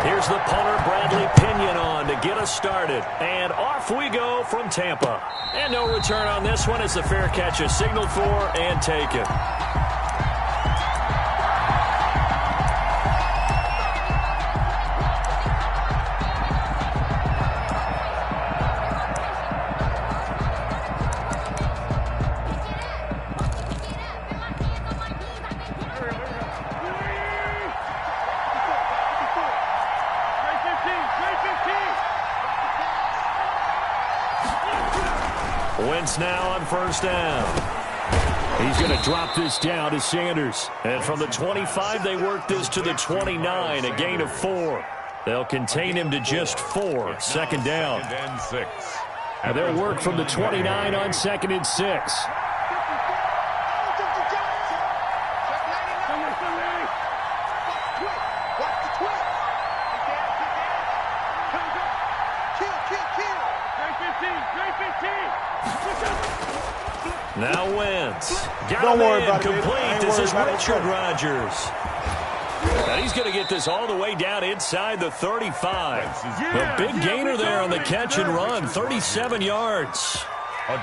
Here's the punter, Bradley Pinion, on to get us started. And off we go from Tampa. And no return on this one as the fair catch is signaled for and taken. Wentz now on first down. He's going to drop this down to Sanders. And from the 25, they work this to the 29, a gain of 4. They'll contain him to just 4, second down. Second and 6. And they'll work from the 29 on second and 6. Now Wentz. Don't worry about it. Complete. This is Richard Rodgers. And he's going to get this all the way down inside the 35. A big gainer there on the catch and run. 37 yards.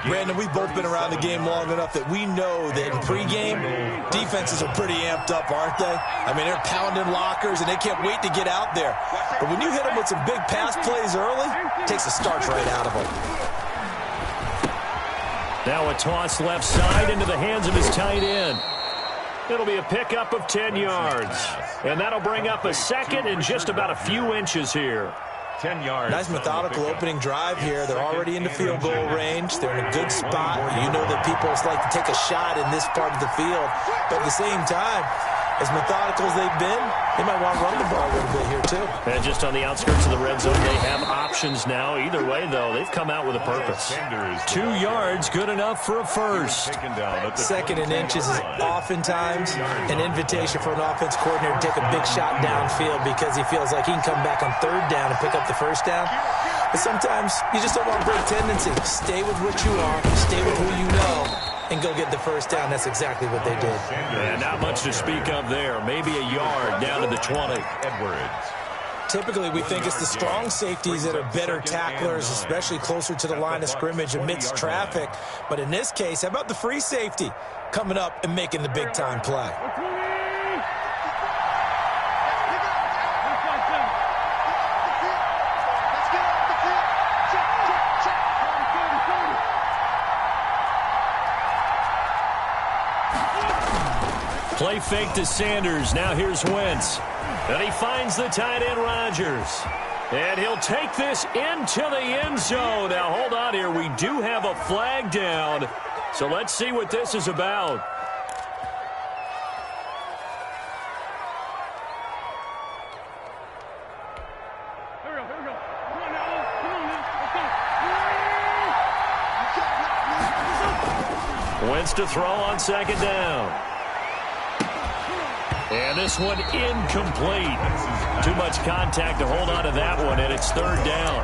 Brandon, we've both been around the game long enough that we know that in pregame, defenses are pretty amped up, aren't they? I mean, they're pounding lockers, and they can't wait to get out there. But when you hit them with some big pass plays early, it takes the starch right out of them. Now a toss left side into the hands of his tight end. It'll be a pickup of 10 yards. And that'll bring up a second and just about a few inches here. 10 yards. Nice methodical opening drive here. They're already in the field goal range. They're in a good spot. You know that people like to take a shot in this part of the field. But at the same time, as methodical as they've been, they might want to run the ball a little bit here, too. And just on the outskirts of the red zone, they have options now. Either way, though, they've come out with a purpose. 2 yards, good enough for a first. Second and inches is oftentimes an invitation for an offense coordinator to take a big shot downfield because he feels like he can come back on third down and pick up the first down. But sometimes you just don't want to break tendency. Stay with what you are. Stay with who you know. And go get the first down. That's exactly what they did. And not much to speak of there. Maybe a yard down to the 20. Edwards. Typically, we think it's the strong safeties that are better tacklers, especially closer to the line of scrimmage amidst traffic. But in this case, how about the free safety coming up and making the big-time play? Play fake to Sanders. Now here's Wentz. And he finds the tight end, Rodgers. And he'll take this into the end zone. Now, hold on here. We do have a flag down. So let's see what this is about. Wentz to throw on second down. And this one incomplete. Too much contact to hold on to that one, and it's third down.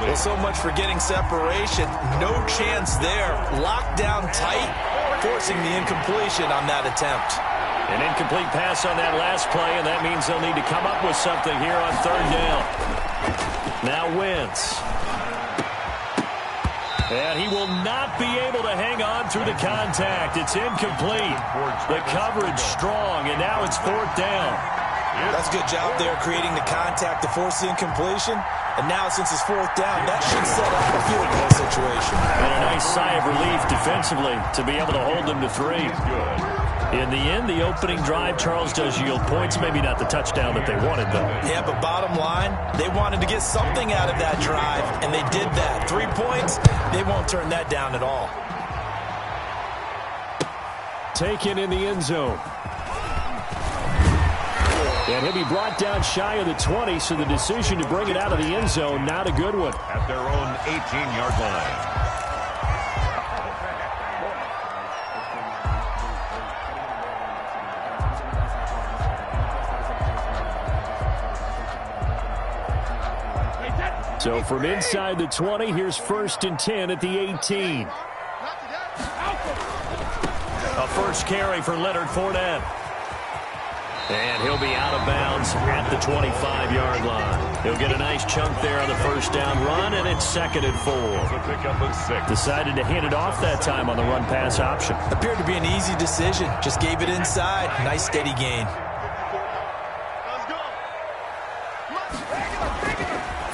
Well, so much for getting separation. No chance there. Locked down tight, forcing the incompletion on that attempt. An incomplete pass on that last play, and that means they'll need to come up with something here on third down. Now Wentz. And he will not be able to hang on through the contact. It's incomplete. The coverage strong, and now it's fourth down. That's a good job there creating the contact to force the incompletion. And now since it's fourth down, that should set up a field goal situation. And a nice sigh of relief defensively to be able to hold them to 3. In the end, the opening drive, Charles, does yield points. Maybe not the touchdown that they wanted, though. Yeah, but bottom line, they wanted to get something out of that drive, and they did that. 3 points, they won't turn that down at all. Taken in the end zone. And he'll be brought down shy of the 20, so the decision to bring it out of the end zone, not a good one. At their own 18-yard line. So from inside the 20, here's first and 10 at the 18. A first carry for Leonard Fournette. And he'll be out of bounds at the 25-yard line. He'll get a nice chunk there on the first down run, and it's 2nd and 4. Pickup of 6. Decided to hand it off that time on the run-pass option. Appeared to be an easy decision. Just gave it inside. Nice steady gain.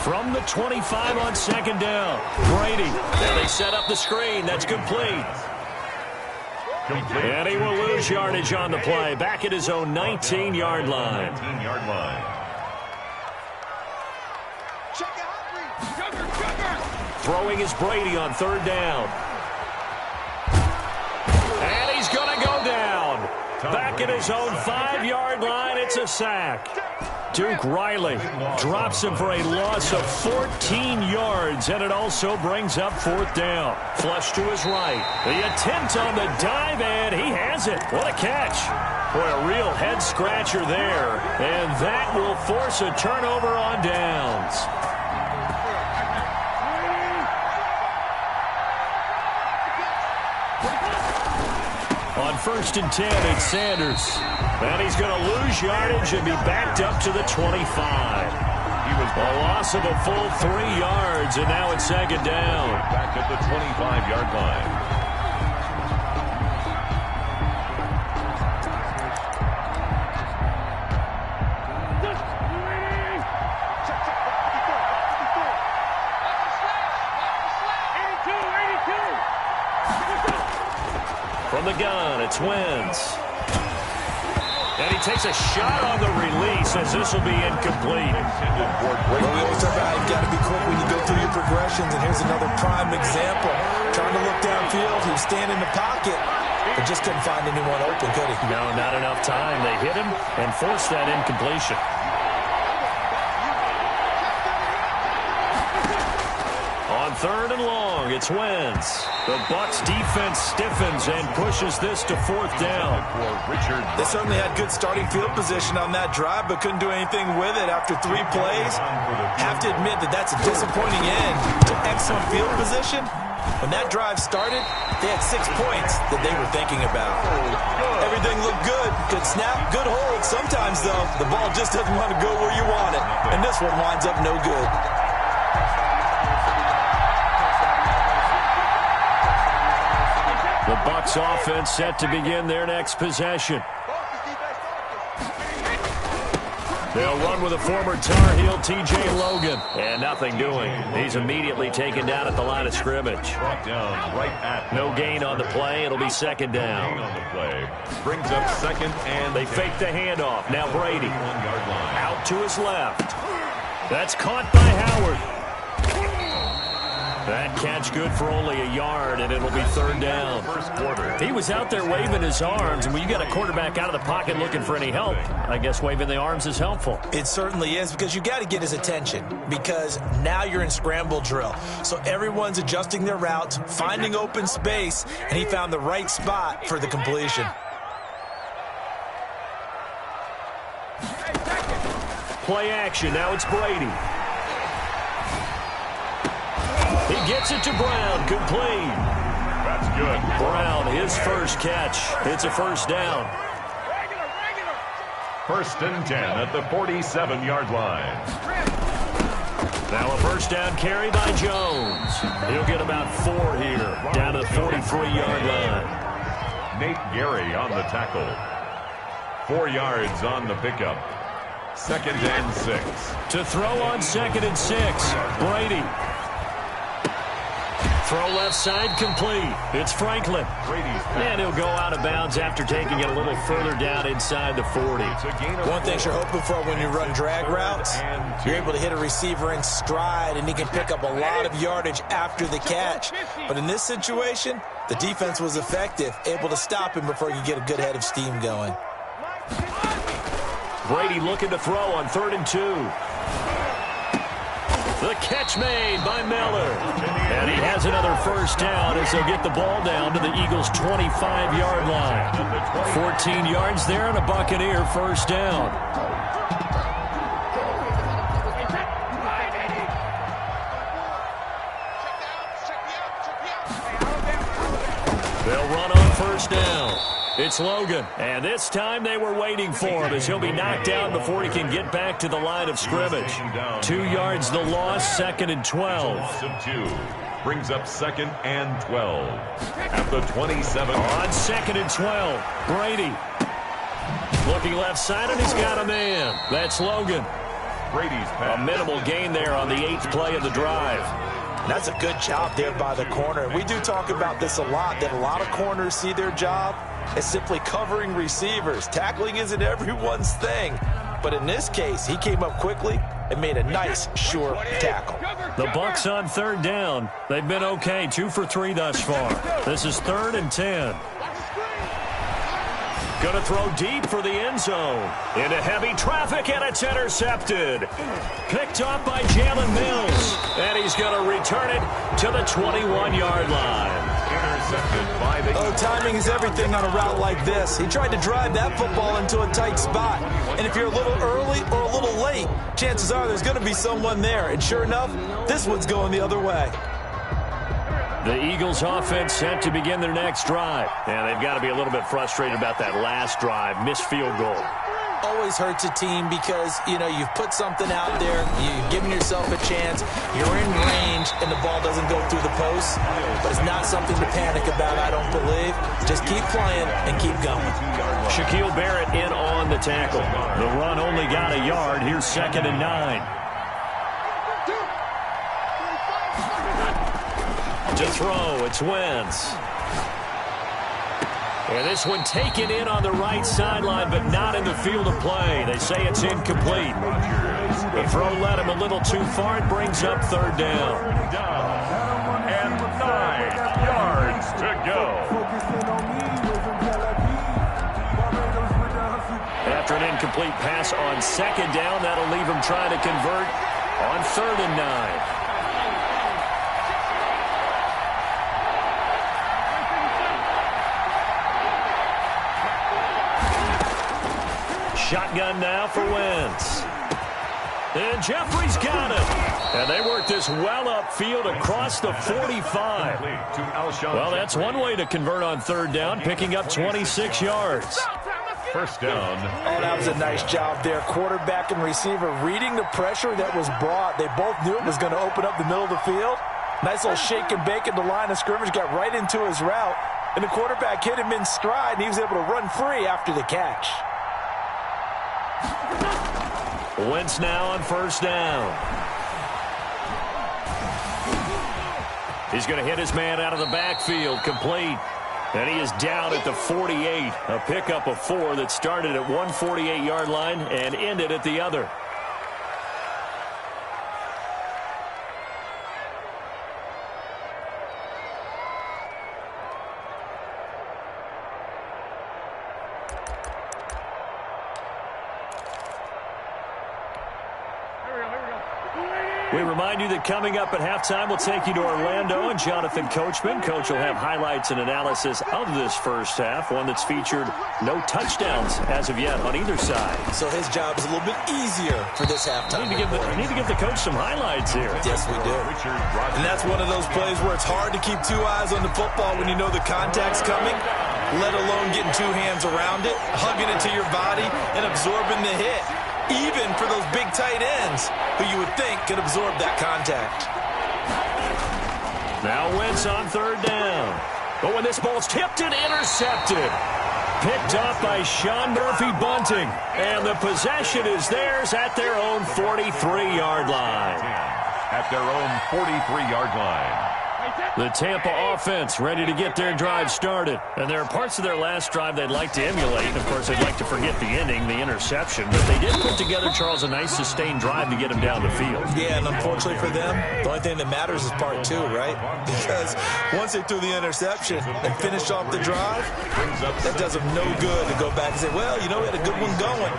From the 25 on 2nd down, Brady. Now they set up the screen. That's complete. And he will lose yardage on the play. Back at his own 19-yard line. 19-yard line. Throwing is Brady on 3rd down. And he's going to go down. Back at his own 5-yard line, it's a sack. Duke Riley drops him for a loss of 14 yards, and it also brings up 4th down. Flush to his right. The attempt on the dive, and he has it. What a catch. Boy, a real head-scratcher there, and that will force a turnover on downs. On 1st and 10, it's Sanders. And he's going to lose yardage and be backed up to the 25. He was a loss of a full 3 yards, and now it's 2nd down. Back at the 25-yard line. From the gun, it's Wentz. And he takes a shot on the release as this will be incomplete. Well, we always talk about you've got to be quick when you go through your progressions, and here's another prime example. Trying to look downfield, he was standing in the pocket, but just couldn't find anyone open, could he? No, not enough time. They hit him and forced that incompletion. On 3rd and long, it's Wentz. The Bucs defense stiffens and pushes this to 4th down. They certainly had good starting field position on that drive, but couldn't do anything with it after 3 plays. Have to admit that that's a disappointing end to excellent field position. When that drive started, they had 6 points that they were thinking about. Everything looked good. Good snap, good hold. Sometimes, though, the ball just doesn't want to go where you want it. And this one winds up no good. The Bucs offense set to begin their next possession. They'll run with a former Tar Heel, T.J. Logan. And nothing doing. He's immediately taken down at the line of scrimmage. Brought down right at no gain on the play. It'll be 2nd down. on the play. Brings up 2nd and they fake the handoff. Now Brady 1-yard line. out to his left. That's caught by Howard. That catch good for only a yard, and it'll be 3rd down. First quarter. He was out there waving his arms, and when you got a quarterback out of the pocket looking for any help, I guess waving the arms is helpful. It certainly is, because you got to get his attention, because now you're in scramble drill. So everyone's adjusting their routes, finding open space, and he found the right spot for the completion. Play action. Now it's Brady. He gets it to Brown, complete. That's good. Brown, his first catch. It's a 1st down. 1st and 10 at the 47-yard line. Now a 1st down carry by Jones. He'll get about 4 here, down to the 43-yard line. Nate Gary on the tackle. 4 yards on the pickup. 2nd and 6. To throw on 2nd and 6, Brady. Throw left side complete. It's Franklin. And he'll go out of bounds after taking it a little further down inside the 40. One thing you're hoping for when you run drag routes, you're able to hit a receiver in stride, and he can pick up a lot of yardage after the catch. But in this situation, the defense was effective, able to stop him before he could get a good head of steam going. Brady looking to throw on 3rd and 2. The catch made by Miller. And he has another 1st down as they'll get the ball down to the Eagles' 25-yard line. 14 yards there and a Buccaneer 1st down. They'll run on 1st down. It's Logan. And this time they were waiting for him as he'll be knocked down before he can get back to the line of scrimmage. 2 yards the loss, 2nd and 12. Loss of 2. Brings up 2nd and 12. At the 27. On 2nd and 12, Brady. Looking left side, and he's got a man. That's Logan. Brady's pass. A minimal gain there on the 8th play of the drive. That's a good job there by the corner. We do talk about this a lot, that a lot of corners see their job as simply covering receivers. Tackling isn't everyone's thing. But in this case, he came up quickly and made a nice, sure tackle. The Bucs on 3rd down. They've been okay, 2 for 3 thus far. This is 3rd and 10. Going to throw deep for the end zone. Into heavy traffic, and it's intercepted. Picked up by Jalen Mills. And he's going to return it to the 21-yard line. Intercepted by the... Oh, timing is everything on a route like this. He tried to drive that football into a tight spot. And if you're a little early or a little late, chances are there's going to be someone there. And sure enough, this one's going the other way. The Eagles offense set to begin their next drive. And they've got to be a little bit frustrated about that last drive, missed field goal. Always hurts a team because, you know, you've put something out there, you've given yourself a chance, you're in range, and the ball doesn't go through the post. But it's not something to panic about, I don't believe. Just keep playing and keep going. Shaquille Barrett in on the tackle. The run only got a yard. Here's 2nd and 9. To throw, it's Wentz. And this one taken in on the right sideline, but not in the field of play. They say it's incomplete. The throw led him a little too far. It brings up 3rd down. And 9 yards to go. After an incomplete pass on 2nd down, that'll leave him trying to convert on 3rd and 9. Shotgun now for Wentz. And Jeffrey's got it. And they work this well upfield across the 45. Well, that's one way to convert on 3rd down, picking up 26 yards. 1st down. Oh, that was a nice job there. Quarterback and receiver reading the pressure that was brought. They both knew it was going to open up the middle of the field. Nice little shake and bake at the line of scrimmage, got right into his route. And the quarterback hit him in stride, and he was able to run free after the catch. Wentz now on 1st down. He's going to hit his man out of the backfield, complete. And he is down at the 48. A pickup of 4 that started at one 48-yard line and ended at the other. We remind you that coming up at halftime, we'll take you to Orlando and Jonathan Coachman. Coach will have highlights and analysis of this first half, one that's featured no touchdowns as of yet on either side. So his job is a little bit easier for this halftime. We need to give the coach some highlights here. Yes, we do. And that's one of those plays where it's hard to keep 2 eyes on the football when you know the contact's coming, let alone getting 2 hands around it, hugging it to your body, and absorbing the hit. Even for those big tight ends who you would think could absorb that contact. Now Wentz on 3rd down. But when this ball's tipped and intercepted. Picked up by Sean Murphy-Bunting. And the possession is theirs at their own 43-yard line. At their own 43-yard line. The Tampa offense ready to get their drive started. And there are parts of their last drive they'd like to emulate. Of course, they'd like to forget the ending, the interception. But they did put together, Charles, a nice sustained drive to get him down the field. Yeah, and unfortunately for them, the only thing that matters is part 2, right? Because once they threw the interception and finished off the drive, that does them no good to go back and say, well, you know, we had a good one going.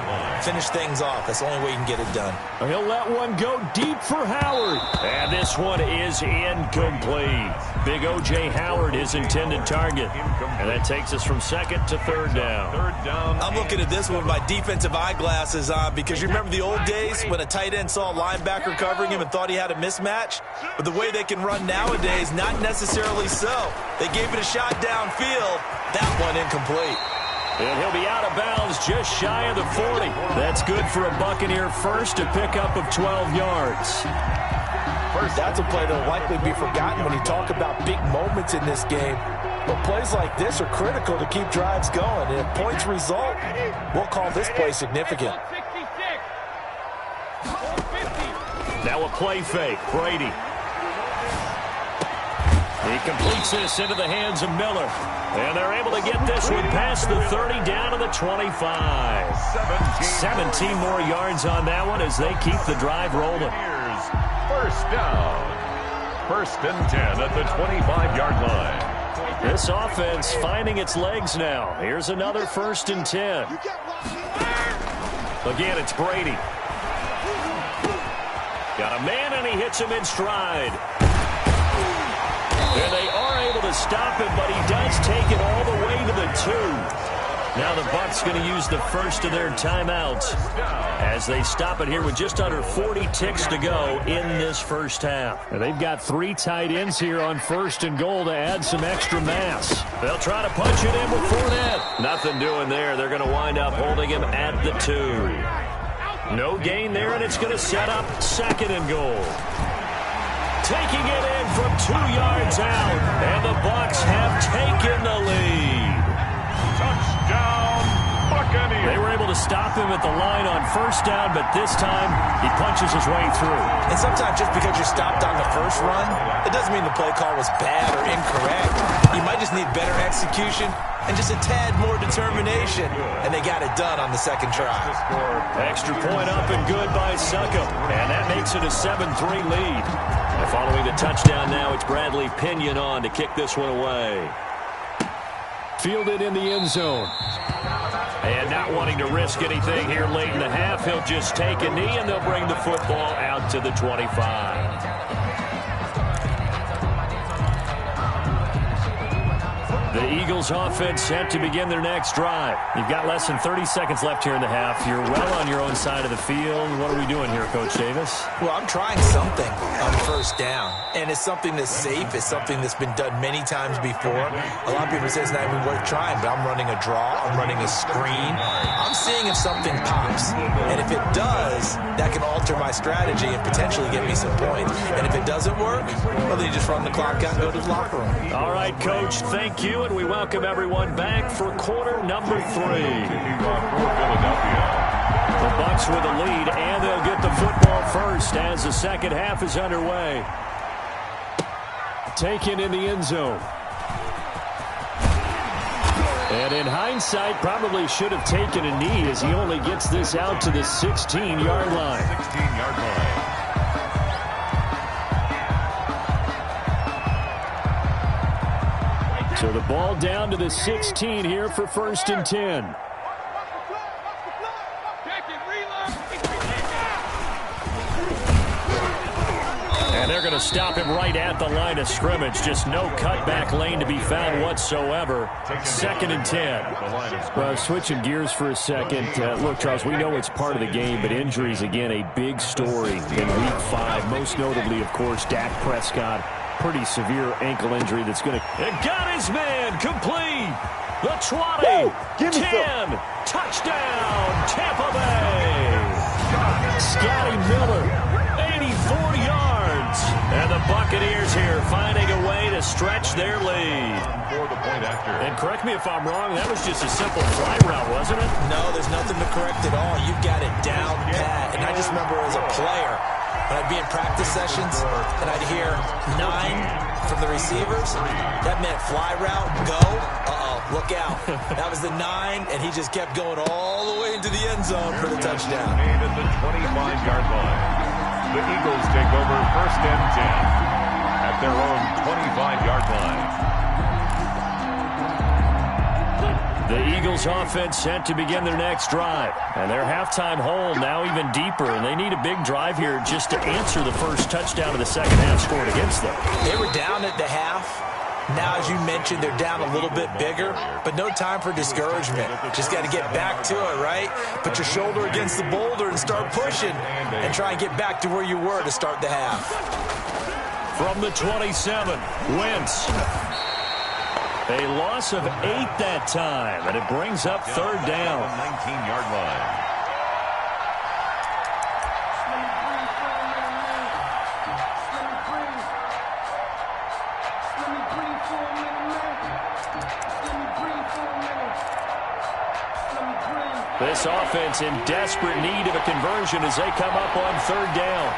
Finish things off. That's the only way you can get it done. He'll let one go deep for Howard. And this one is incomplete. Big O.J. Howard, his intended target. And that takes us from 2nd to 3rd down. I'm looking at this one with my defensive eyeglasses on because you remember the old days when a tight end saw a linebacker covering him and thought he had a mismatch? But the way they can run nowadays, not necessarily so. They gave it a shot downfield. That one incomplete. And he'll be out of bounds just shy of the 40. That's good for a Buccaneer first, a pickup of 12 yards. That's a play that will likely be forgotten when you talk about big moments in this game. But plays like this are critical to keep drives going. And if points result, we'll call this play significant. Now a play fake. Brady. He completes this into the hands of Miller. And they're able to get this one past the 30 down to the 25. 17 more yards on that one as they keep the drive rolling. Here's first down. First and 10 at the 25-yard line. This offense finding its legs now. Here's another first and 10. Again, it's Brady. Got a man, and he hits him in stride. And they are able to stop him, but he does take it all the way to the 2. Now the Bucs going to use the first of their timeouts as they stop it here with just under 40 ticks to go in this first half. And they've got 3 tight ends here on first and goal to add some extra mass. They'll try to punch it in with Fournette. Nothing doing there. They're going to wind up holding him at the 2. No gain there, and it's going to set up second and goal. Taking it in from 2 yards out, and the Bucs have taken the lead. Touchdown, Buccaneers. They were able to stop him at the line on first down, but this time he punches his way through. And sometimes just because you're stopped on the first run, it doesn't mean the play call was bad or incorrect. You might just need better execution and just a tad more determination, and they got it done on the second try. Extra point up and good by Succop, and that makes it a 7-3 lead. And following the touchdown now, it's Bradley Pinion on to kick this one away. Fielded in the end zone. And not wanting to risk anything here late in the half, he'll just take a knee, and they'll bring the football out to the 25. The Eagles offense set to begin their next drive. You've got less than 30 seconds left here in the half. You're well on your own side of the field. What are we doing here, Coach Davis? Well, I'm trying something on first down, and it's something that's safe. It's something that's been done many times before. A lot of people say it's not even worth trying, but I'm running a draw. I'm running a screen. I'm seeing if something pops, and if it does, that can alter my strategy and potentially get me some points. And if it doesn't work, well, then you just run the clock out and go to the locker room. All right, Coach, thank you, and we welcome everyone back for quarter number 3. The Bucs with a lead, and they'll get the football first as the second half is underway. Taken in the end zone. And in hindsight, probably should have taken a knee as he only gets this out to the 16-yard line. 16-yard line. So the ball down to the 16 here for first and 10. And they're going to stop him right at the line of scrimmage. Just no cutback lane to be found whatsoever. Second and 10. Well, switching gears for a second. Look, Charles, we know it's part of the game, but injuries, again, a big story in Week 5. Most notably, of course, Dak Prescott. Pretty severe ankle injury that's going to... And got his man complete. The 20, 10, touchdown, Tampa Bay. Scotty Miller, 84 yards. And the Buccaneers here finding a way to stretch their lead. For the point after. And correct me if I'm wrong, that was just a simple fly route, wasn't it? No, there's nothing to correct at all. You've got it down pat. And I just remember as a player, when I'd be in practice sessions and I'd hear 9 from the receivers, that meant fly route, go, look out. That was the 9, and he just kept going all the way into the end zone for the touchdown. Made at the 25-yard line. The Eagles take over first and 10 at their own 25-yard line. The Eagles offense set to begin their next drive. And their halftime hole now even deeper. And they need a big drive here just to answer the first touchdown of the second half scored against them. They were down at the half. Now, as you mentioned, they're down a little bit bigger, but no time for discouragement. Just got to get back to it, right? Put your shoulder against the boulder and start pushing and try and get back to where you were to start the half. From the 27, Wentz. A loss of 8 that time, and it brings up third down. 19-yard line. This offense in desperate need of a conversion as they come up on third down.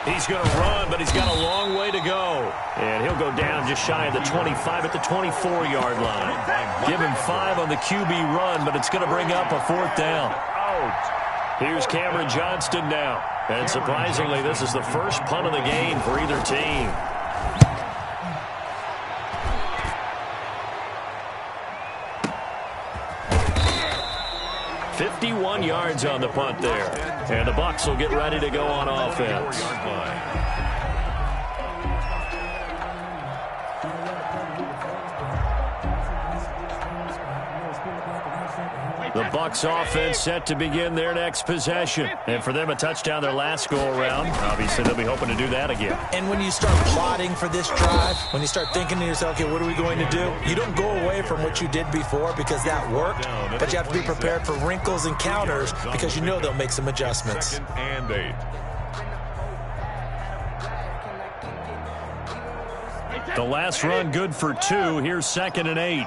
He's going to run, but he's got a long way to go. And he'll go down just shy of the 25 at the 24-yard line. Give him 5 on the QB run, but it's going to bring up a fourth down. Here's Cameron Johnston now. And surprisingly, this is the first punt of the game for either team. $51 yards on the punt there. And the Bucs will get ready to go on offense. The Bucs offense set to begin their next possession. And for them, a touchdown their last go-around. Obviously, they'll be hoping to do that again. And when you start plotting for this drive, when you start thinking to yourself, okay, what are we going to do? You don't go away from what you did before because that worked, but you have to be prepared for wrinkles and counters because you know they'll make some adjustments. 2nd and 8. The last run good for 2. Here's 2nd and 8.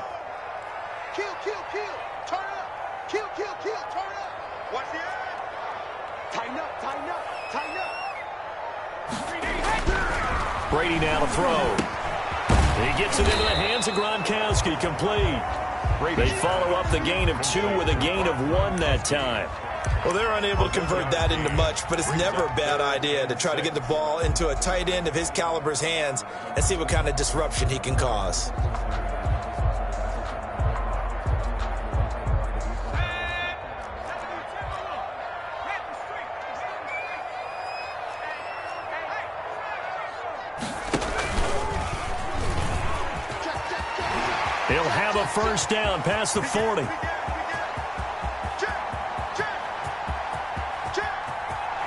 Brady now to throw. He gets it into the hands of Gronkowski, complete. They follow up the gain of 2 with a gain of 1 that time. Well, they're unable to convert that into much, but it's never a bad idea to try to get the ball into a tight end of his caliber's hands and see what kind of disruption he can cause. He'll have a first down past the 40.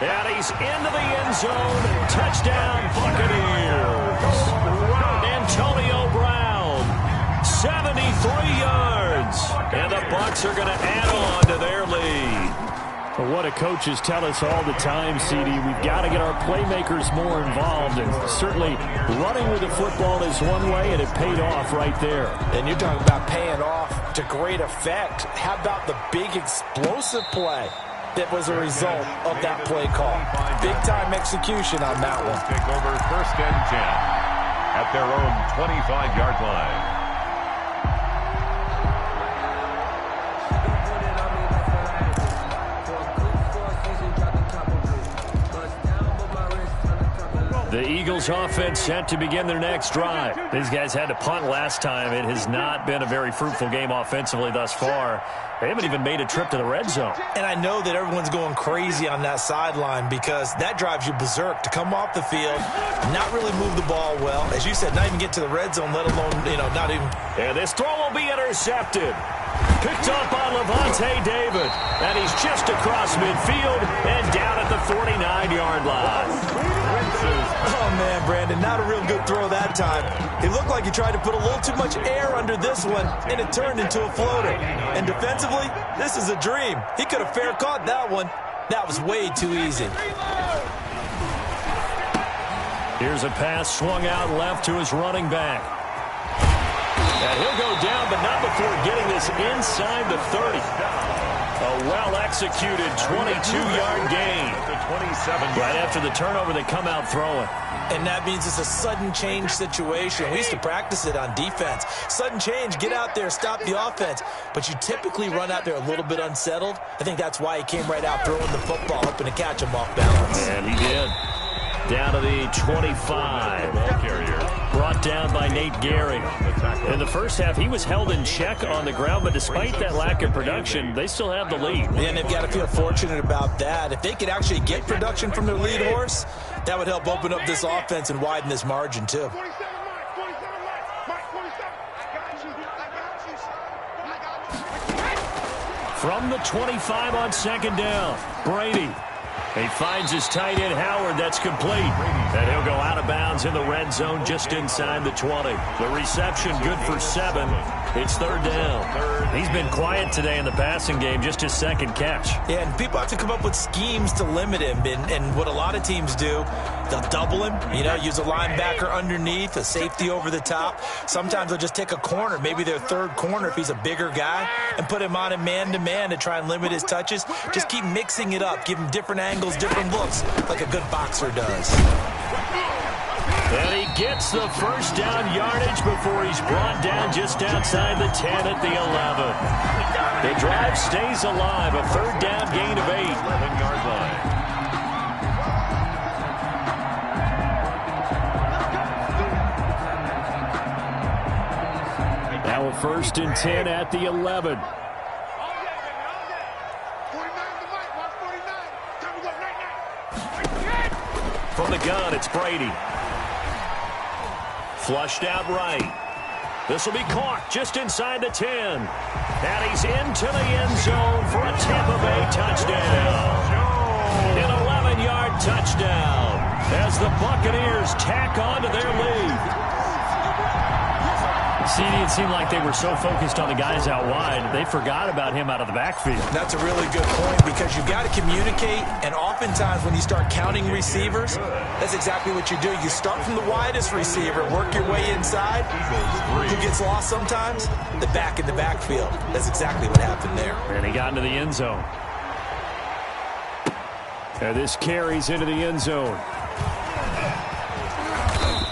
And he's into the end zone. Touchdown, Buccaneers. Antonio Brown, 73 yards. And the Bucs are going to add on to their lead. Well, what do coaches tell us all the time, CD? We've got to get our playmakers more involved, and certainly running with the football is one way, and it paid off right there. And you're talking about paying off to great effect. How about the big explosive play that was a result of that play call? Big-time execution on that one. Take over 1st and 10 at their own 25-yard line. The Eagles offense set to begin their next drive. These guys had to punt last time. It has not been a very fruitful game offensively thus far. They haven't even made a trip to the red zone. And I know that everyone's going crazy on that sideline because that drives you berserk to come off the field, not really move the ball well. As you said, not even get to the red zone, let alone, not even. And this throw will be intercepted. Picked up by Levante David. And he's just across midfield and down at the 49-yard line. Oh, man, Brandon, not a real good throw that time. It looked like he tried to put a little too much air under this one, and it turned into a floater. And defensively, this is a dream. He could have fair caught that one. That was way too easy. Here's a pass swung out left to his running back. And he'll go down, but not before getting this inside the 30. A well-executed 22-yard gain. Right after the turnover, they come out throwing. And that means it's a sudden change situation. We used to practice it on defense. Sudden change, get out there, stop the offense. But you typically run out there a little bit unsettled. I think that's why he came right out throwing the football, hoping to catch him off balance. And he did. Down to the 25. Brought down by Nate Gehring. In the first half, he was held in check on the ground, but despite that lack of production, they still have the lead. And they've got to feel fortunate about that. If they could actually get production from their lead horse, that would help open up this offense and widen this margin, too. From the 25 on second down, Brady. He finds his tight end, Howard. That's complete. And he'll go out of bounds in the red zone just inside the 20. The reception good for 7. It's third down. He's been quiet today in the passing game, just his second catch. Yeah, and people have to come up with schemes to limit him. And what a lot of teams do, they'll double him, use a linebacker underneath, a safety over the top. Sometimes they'll just take a corner, maybe their third corner if he's a bigger guy, and put him on a man-to-man to try and limit his touches. Just keep mixing it up, give him different angles, different looks, like a good boxer does. And he gets the first down yardage before he's brought down just outside the 10 at the 11. The drive stays alive, a third down gain of 8. 11-yard line. Now a 1st and 10 at the 11. From the gun, it's Brady. Flushed out right. This will be caught just inside the 10. And he's into the end zone for a Tampa Bay touchdown. An 11-yard touchdown as the Buccaneers tack on to their lead. CD, it seemed like they were so focused on the guys out wide, they forgot about him out of the backfield. That's a really good point because you've got to communicate, and oftentimes when you start counting receivers, that's exactly what you do. You start from the widest receiver, work your way inside. Who gets lost sometimes? The back in the backfield. That's exactly what happened there. And he got into the end zone. And this carries into the end zone.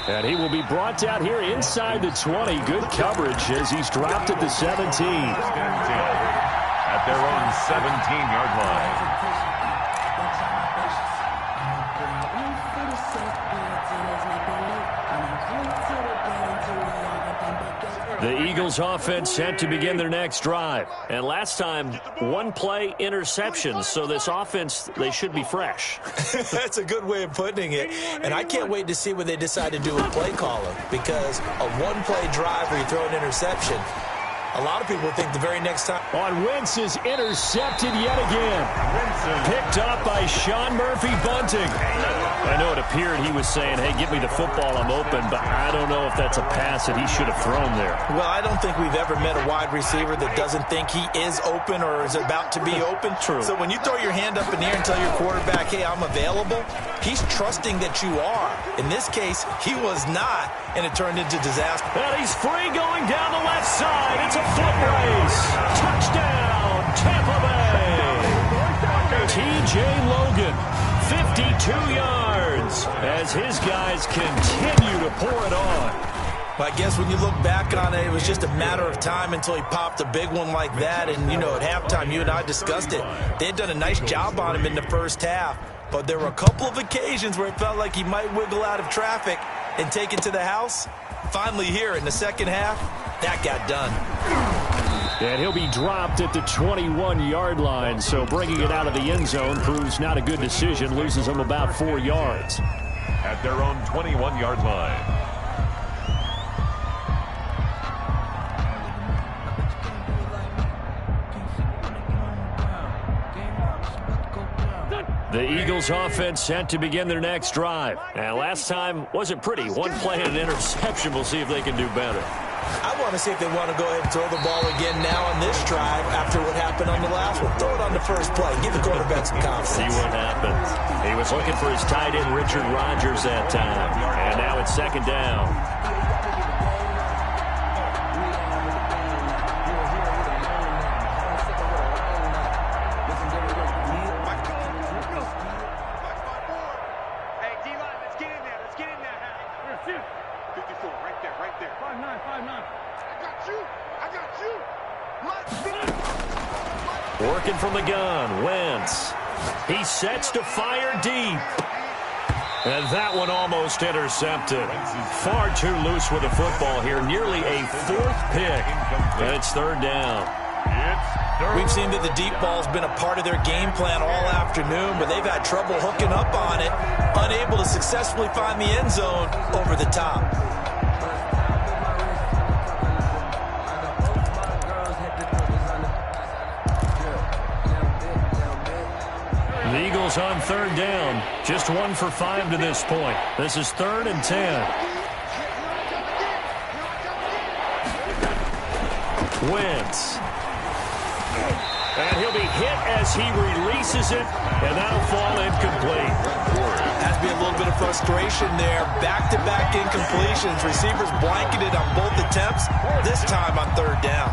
And he will be brought down here inside the 20. Good coverage as he's dropped at the 17. At their own 17-yard line. The Eagles offense set to begin their next drive. And last time, one play interception. So this offense, they should be fresh. That's a good way of putting it. And I can't wait to see what they decide to do with play calling. Because a one-play drive where you throw an interception, a lot of people think the very next time. On Wentz is intercepted yet again. Picked up by Sean Murphy-Bunting. I know it appeared he was saying, hey, give me the football, I'm open, but I don't know if that's a pass that he should have thrown there. Well, I don't think we've ever met a wide receiver that doesn't think he is open or is about to be open. True. So when you throw your hand up in the air and tell your quarterback, hey, I'm available, he's trusting that you are. In this case, he was not, and it turned into disaster. And he's free going down the left side. It's a foot race. Touchdown, Tampa Bay. T.J. Logan, 52 yards as his guys continue to pour it on. Well, I guess when you look back on it, it was just a matter of time until he popped a big one like that. And, at halftime, you and I discussed it. They had done a nice job on him in the first half. But there were a couple of occasions where it felt like he might wiggle out of traffic and take it to the house. Finally here in the second half, that got done. And he'll be dropped at the 21-yard line, so bringing it out of the end zone proves not a good decision, loses him about 4 yards. At their own 21-yard line. The Eagles offense set to begin their next drive. And last time wasn't pretty. One play and an interception. We'll see if they can do better. I want to see if they want to go ahead and throw the ball again now on this drive after what happened on the last one. Throw it on the first play. Give the quarterback some confidence. See what happens. He was looking for his tight end, Richard Rodgers, that time. And now it's second down. Working from the gun, Wentz. He sets to fire deep. And that one almost intercepted. Far too loose with the football here. Nearly a fourth pick. And it's third down. We've seen that the deep ball's been a part of their game plan all afternoon, but they've had trouble hooking up on it. Unable to successfully find the end zone over the top. The Eagles on third down. Just 1 for 5 to this point. This is 3rd and 10. Wentz. And he'll be hit as he releases it, and that'll fall incomplete. Has to be a little bit of frustration there. Back-to-back incompletions. Receivers blanketed on both attempts, this time on third down.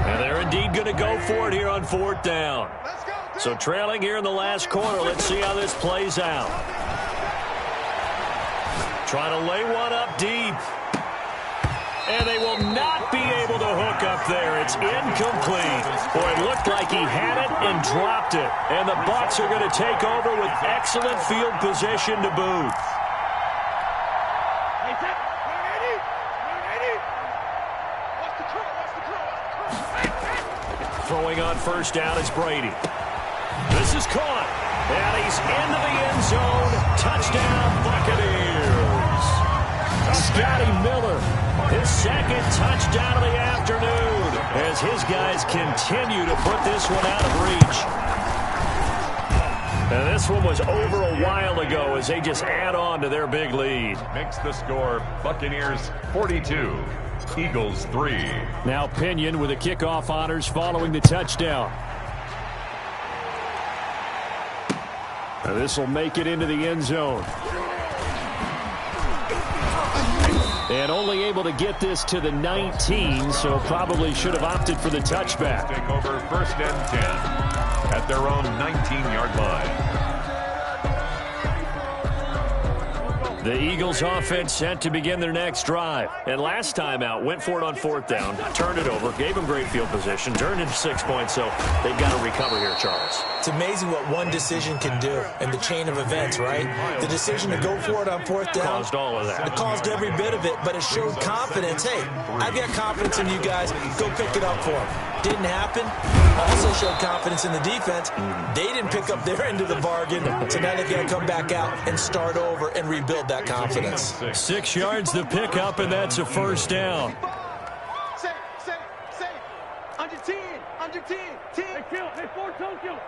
And they're indeed going to go for it here on 4th down. So trailing here in the last quarter. Let's see how this plays out. Trying to lay one up deep. And they will not be able to hook up there. It's incomplete. Boy, it looked like he had it and dropped it. And the Bucs are going to take over with excellent field position to boot. Throwing on first down is Brady. This is caught. And he's into the end zone. Touchdown, Buccaneers. Scotty Miller, his 2nd touchdown of the afternoon, as his guys continue to put this one out of reach. And this one was over a while ago as they just add on to their big lead. Makes the score Buccaneers 42, Eagles 3. Now Pinion with the kickoff honors following the touchdown. And this will make it into the end zone. And only able to get this to the 19, so probably should have opted for the touchback. Take over 1st and 10 at their own 19-yard line. The Eagles offense set to begin their next drive. And last time out, went for it on 4th down, turned it over, gave them great field position, turned into 6 points, so they've got to recover here, Charles. It's amazing what one decision can do in the chain of events, right? The decision to go for it on 4th down. Caused all of that. It caused every bit of it, but it showed confidence. Hey, I've got confidence in you guys. Go pick it up for them. Didn't happen. Also showed confidence in the defense. They didn't pick up their end of the bargain, so now they've got to come back out and start over and rebuild that confidence. 6 yards to pick up, and that's a first down. Under 10. Hey, kill. Hey, 4 Tokyo.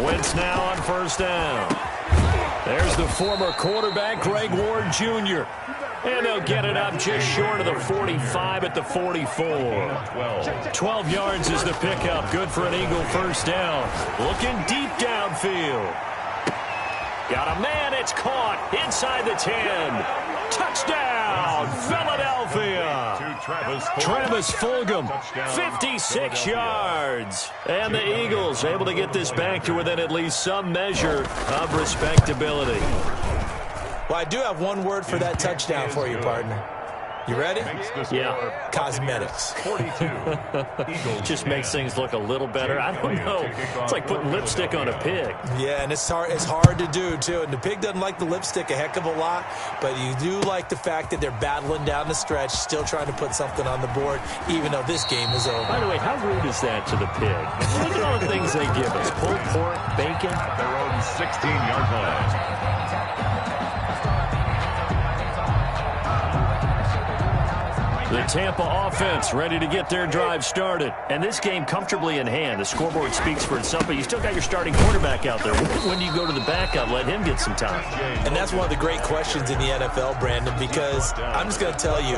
Wentz now on first down. There's the former quarterback, Greg Ward Jr. And they'll get it up just short of the 45 at the 44. 12 yards is the pickup. Good for an Eagle first down. Looking deep downfield. Got a man. It's caught inside the 10. Touchdown, Philadelphia. Travis Fulgham, 56 yards. And the Eagles able to get this back to within at least some measure of respectability. Well, I do have one word for that touchdown for you, partner. You ready? Yeah. Cosmetics. 42. Just makes things look a little better. I don't know. It's like putting lipstick on a pig. Yeah, and it's hard to do, too. And the pig doesn't like the lipstick a heck of a lot, but you do like the fact that they're battling down the stretch, still trying to put something on the board, even though this game is over. By the way, how rude is that to the pig? Look at all the things they give us. Pulled pork, bacon. Their own 16-yard line. The Tampa offense ready to get their drive started. And this game comfortably in hand. The scoreboard speaks for itself, but you still got your starting quarterback out there. When do you go to the backup, let him get some time? And that's one of the great questions in the NFL, Brandon, because I'm just going to tell you,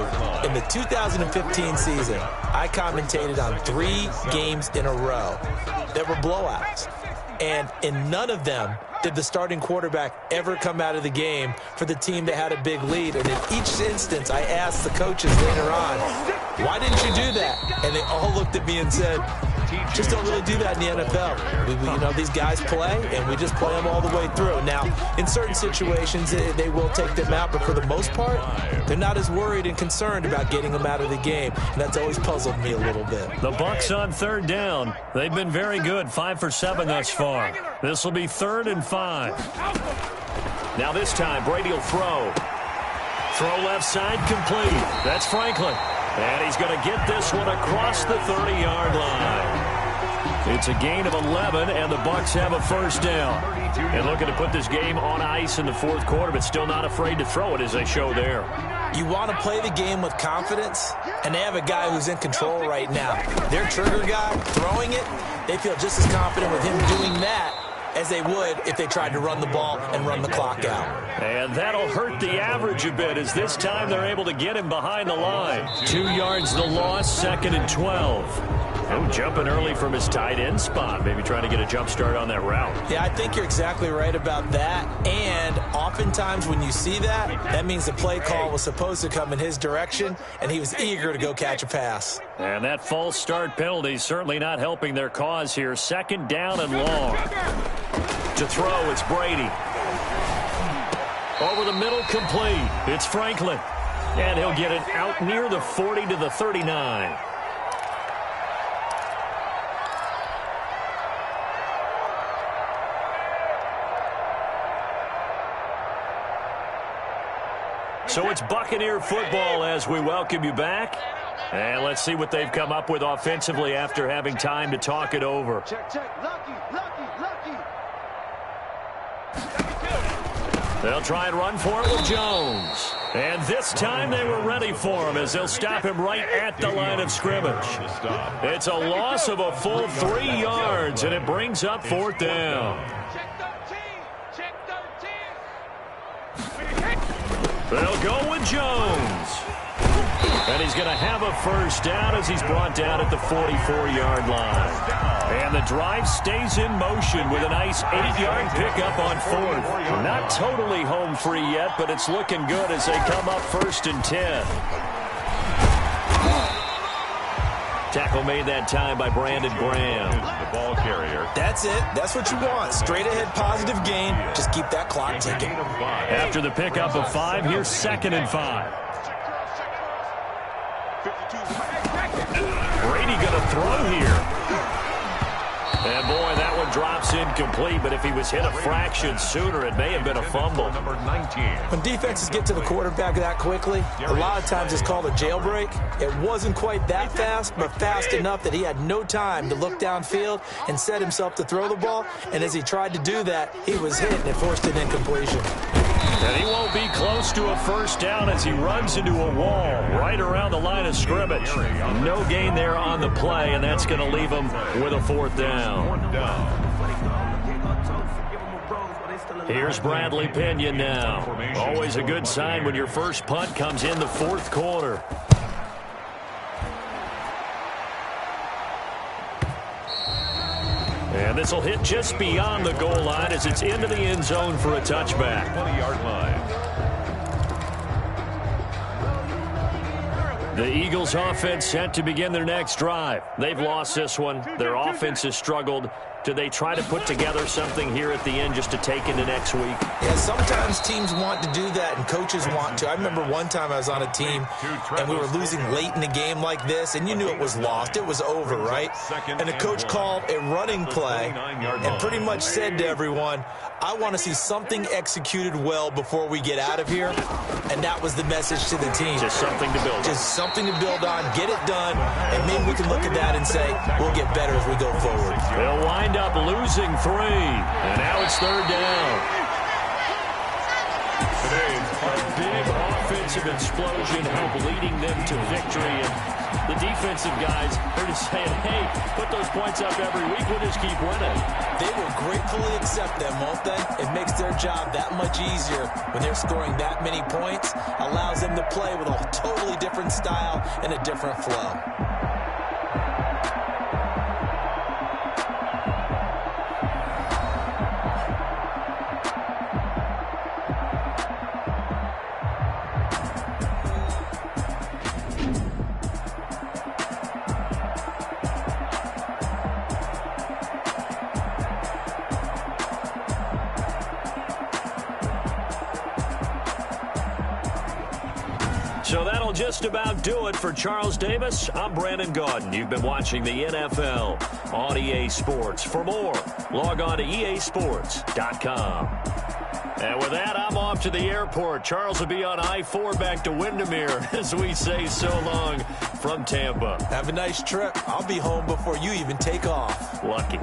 in the 2015 season, I commentated on 3 games in a row that were blowouts. And in none of them did the starting quarterback ever come out of the game for the team that had a big lead. And in each instance, I asked the coaches later on, why didn't you do that? And they all looked at me and said, just don't really do that in the NFL. These guys play, and we just play them all the way through. Now, in certain situations, they will take them out, but for the most part, they're not as worried and concerned about getting them out of the game, and that's always puzzled me a little bit. The Bucs on third down. They've been very good, 5 for 7 thus far. This will be 3rd and 5. Now this time, Brady will throw. Throw left side complete. That's Franklin. And he's going to get this one across the 30-yard line. It's a gain of 11, and the Bucs have a first down. And looking to put this game on ice in the fourth quarter, but still not afraid to throw it, as they show there. You want to play the game with confidence, and they have a guy who's in control right now. Their trigger guy, throwing it, they feel just as confident with him doing that as they would if they tried to run the ball and run the clock out. And that'll hurt the average a bit, as this time they're able to get him behind the line. 2 yards the loss, 2nd and 12. Oh, jumping early from his tight end spot, maybe trying to get a jump start on that route. Yeah, I think you're exactly right about that. And oftentimes when you see that, that means the play call was supposed to come in his direction, and he was eager to go catch a pass. And that false start penalty is certainly not helping their cause here. 2nd down and long. To throw, it's Brady. Over the middle, complete. It's Franklin. And he'll get it out near the 40 to the 39. So it's Buccaneer football as we welcome you back. And let's see what they've come up with offensively after having time to talk it over. Check, check. Lucky. They'll try and run for it with Jones. And this time they were ready for him as they'll stop him right at the line of scrimmage. It's a loss of a full 3 yards, and it brings up 4th down. Check 13. They'll go with Jones. And he's going to have a first down as he's brought down at the 44-yard line. And the drive stays in motion with a nice 8-yard pickup on 4th. Not totally home free yet, but it's looking good as they come up 1st and 10. Tackle made that time by Brandon Graham. The ball carrier. That's it. That's what you want. Straight ahead positive gain. Just keep that clock ticking. After the pickup of 5, here's 2nd and 5. Brady going to throw here. And, boy, that one drops incomplete, but if he was hit a fraction sooner, it may have been a fumble. Number 19. When defenses get to the quarterback that quickly, a lot of times it's called a jailbreak. It wasn't quite that fast, but fast enough that he had no time to look downfield and set himself to throw the ball. And as he tried to do that, he was hit and it forced an incompletion. And he won't be close to a first down as he runs into a wall right around the line of scrimmage. No gain there on the play, and that's going to leave him with a 4th down. Here's Bradley Pinion now. Always a good sign when your first punt comes in the 4th quarter. And this will hit just beyond the goal line as it's into the end zone for a touchback. 20-yard line. The Eagles offense set to begin their next drive. They've lost this one. Their offense has struggled. Do they try to put together something here at the end just to take into next week? Yeah, sometimes teams want to do that and coaches want to. I remember one time I was on a team and we were losing late in a game like this, and you knew it was lost. It was over, right? And the coach called a running play and pretty much said to everyone, I want to see something executed well before we get out of here. And that was the message to the team. Just something to build on. Just something to build on, get it done, and maybe we can look at that and say, we'll get better as we go forward. They'll wind up losing 3, and now it's 3rd down. A big offensive explosion helped leading them to victory, and the defensive guys are just saying, hey, put those points up every week, we'll just keep winning. They will gratefully accept them, won't they? It makes their job that much easier when they're scoring that many points, allows them to play with a totally different style and a different flow. So that'll just about do it for Charles Davis. I'm Brandon Gaudin. You've been watching the NFL on EA Sports. For more, log on to easports.com. And with that, I'm off to the airport. Charles will be on I-4 back to Windermere as we say so long from Tampa. Have a nice trip. I'll be home before you even take off. Lucky.